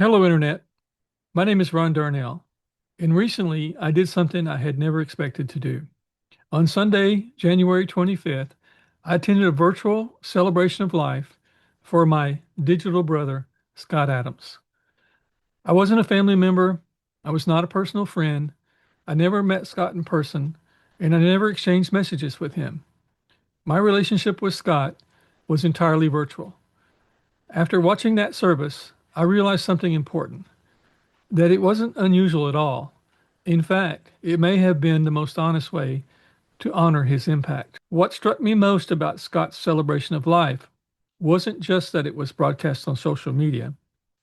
Hello, Internet. My name is Ron Darnell, and recently I did something I had never expected to do. On Sunday, January 25th, I attended a virtual celebration of life for my digital brother, Scott Adams. I wasn't a family member, I was not a personal friend, I never met Scott in person, and I never exchanged messages with him. My relationship with Scott was entirely virtual. After watching that service, I realized something important. That it wasn't unusual at all. In fact, it may have been the most honest way to honor his impact. What struck me most about Scott's celebration of life wasn't just that it was broadcast on social media,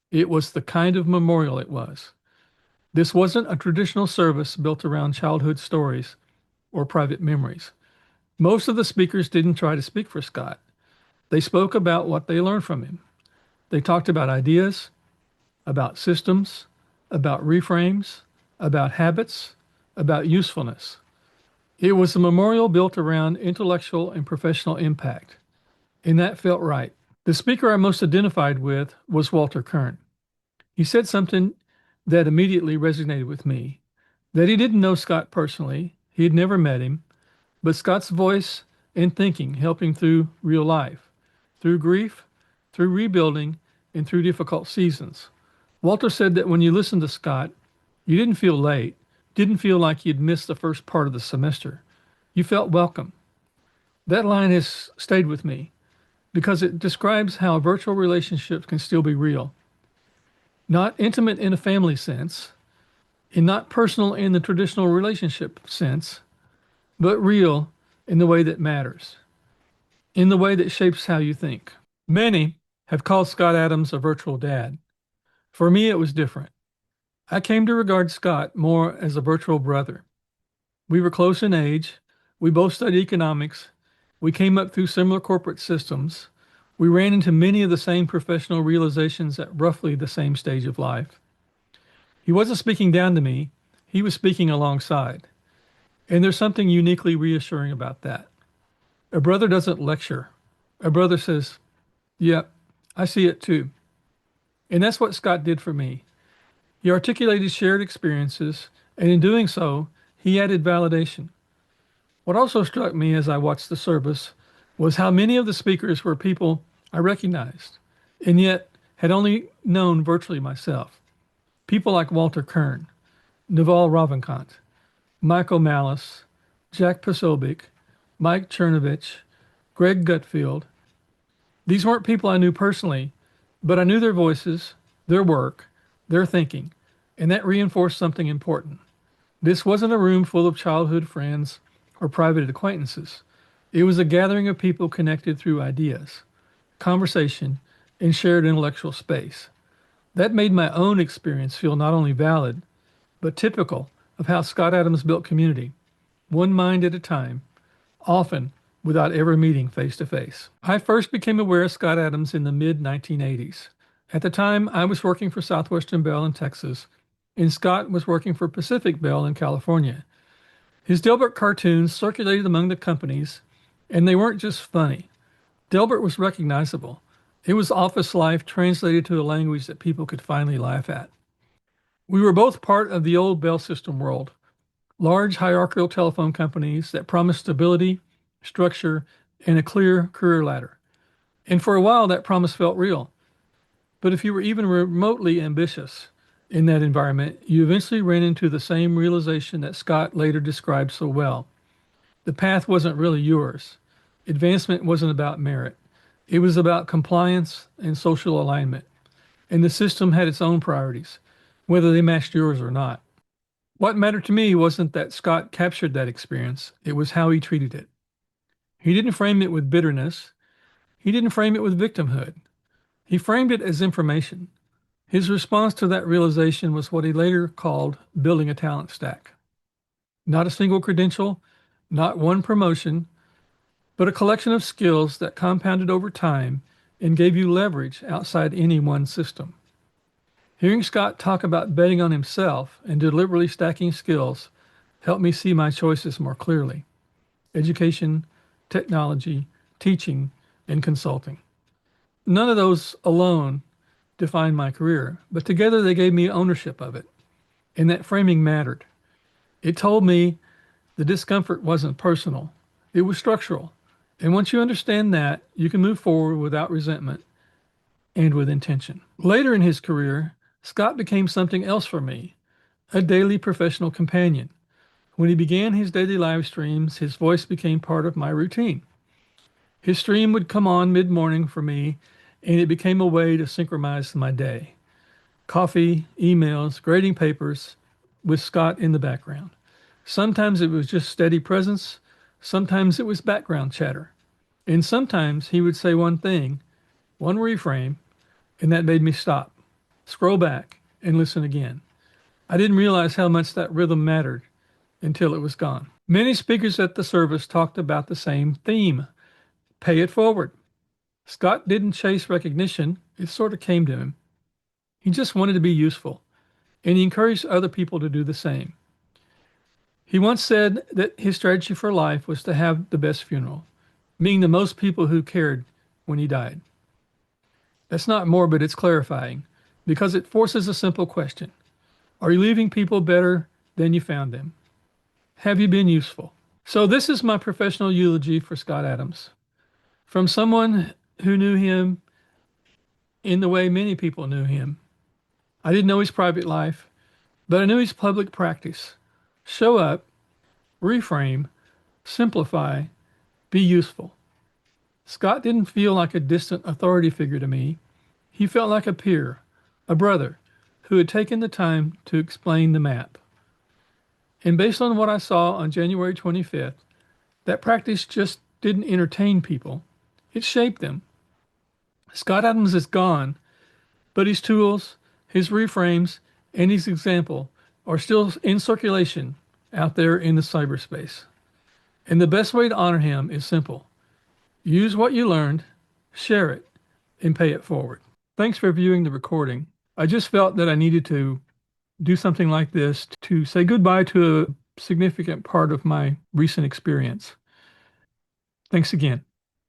it was the kind of memorial it was. This wasn't a traditional service built around childhood stories or private memories. Most of the speakers didn't try to speak for Scott. They spoke about what they learned from him. They talked about ideas, about systems, about reframes, about habits, about usefulness. It was a memorial built around intellectual and professional impact, and that felt right. The speaker I most identified with was Walter Kern. He said something that immediately resonated with me, that he didn't know Scott personally, he had never met him, but Scott's voice and thinking helped him through real life, through grief, through rebuilding, and through difficult seasons. Walter said that when you listened to Scott, you didn't feel late, didn't feel like you'd missed the first part of the semester. You felt welcome. That line has stayed with me because it describes how virtual relationships can still be real. Not intimate in a family sense, and not personal in the traditional relationship sense, but real in the way that matters, in the way that shapes how you think. Many have called Scott Adams a virtual dad. For me, it was different. I came to regard Scott more as a virtual brother. We were close in age. We both studied economics. We came up through similar corporate systems. We ran into many of the same professional realizations at roughly the same stage of life. He wasn't speaking down to me, he was speaking alongside. And there's something uniquely reassuring about that. A brother doesn't lecture. A brother says, "Yep, I see it too." And that's what Scott did for me. He articulated shared experiences, and in doing so, he added validation. What also struck me as I watched the service was how many of the speakers were people I recognized, and yet had only known virtually myself. People like Walter Kern, Naval Ravikant, Michael Malice, Jack Posobiec, Mike Chernovich, Greg Gutfield. These weren't people I knew personally, but I knew their voices, their work, their thinking, and that reinforced something important. This wasn't a room full of childhood friends or private acquaintances. It was a gathering of people connected through ideas, conversation, and shared intellectual space. That made my own experience feel not only valid, but typical of how Scott Adams built community, one mind at a time, often without ever meeting face to face. I first became aware of Scott Adams in the mid 1980s. At the time, I was working for Southwestern Bell in Texas, and Scott was working for Pacific Bell in California. His Dilbert cartoons circulated among the companies, and they weren't just funny. Dilbert was recognizable. It was office life translated to a language that people could finally laugh at. We were both part of the old Bell system world, large hierarchical telephone companies that promised stability, structure, and a clear career ladder. And for a while, that promise felt real. But if you were even remotely ambitious in that environment, you eventually ran into the same realization that Scott later described so well. The path wasn't really yours. Advancement wasn't about merit. It was about compliance and social alignment. And the system had its own priorities, whether they matched yours or not. What mattered to me wasn't that Scott captured that experience, it was how he treated it. He didn't frame it with bitterness. He didn't frame it with victimhood. He framed it as information. His response to that realization was what he later called building a talent stack. Not a single credential, not one promotion, but a collection of skills that compounded over time and gave you leverage outside any one system. Hearing Scott talk about betting on himself and deliberately stacking skills helped me see my choices more clearly. Education, technology, teaching, and consulting. None of those alone defined my career, but together they gave me ownership of it. And that framing mattered. It told me the discomfort wasn't personal, it was structural. And once you understand that, you can move forward without resentment and with intention. Later in his career, Scott became something else for me, a daily professional companion. When he began his daily live streams, his voice became part of my routine. His stream would come on mid morning for me, and it became a way to synchronize my day. Coffee, emails, grading papers with Scott in the background. Sometimes it was just steady presence, sometimes it was background chatter. And sometimes he would say one thing, one reframe, and that made me stop, scroll back, and listen again. I didn't realize how much that rhythm mattered until it was gone. Many speakers at the service talked about the same theme: pay it forward. Scott didn't chase recognition, it sort of came to him. He just wanted to be useful, and he encouraged other people to do the same. He once said that his strategy for life was to have the best funeral, meaning the most people who cared when he died. That's not morbid, it's clarifying, because it forces a simple question. Are you leaving people better than you found them? Have you been useful? So this is my professional eulogy for Scott Adams. From someone who knew him in the way many people knew him. I didn't know his private life, but I knew his public practice. Show up, reframe, simplify, be useful. Scott didn't feel like a distant authority figure to me. He felt like a peer, a brother, who had taken the time to explain the map. And based on what I saw on January 25th, that practice just didn't entertain people, it shaped them. Scott Adams is gone, but his tools, his reframes, and his example are still in circulation out there in the cyberspace. And the best way to honor him is simple. Use what you learned, share it, and pay it forward. Thanks for viewing the recording. I just felt that I needed to do something like this to say goodbye to a significant part of my recent experience. Thanks again.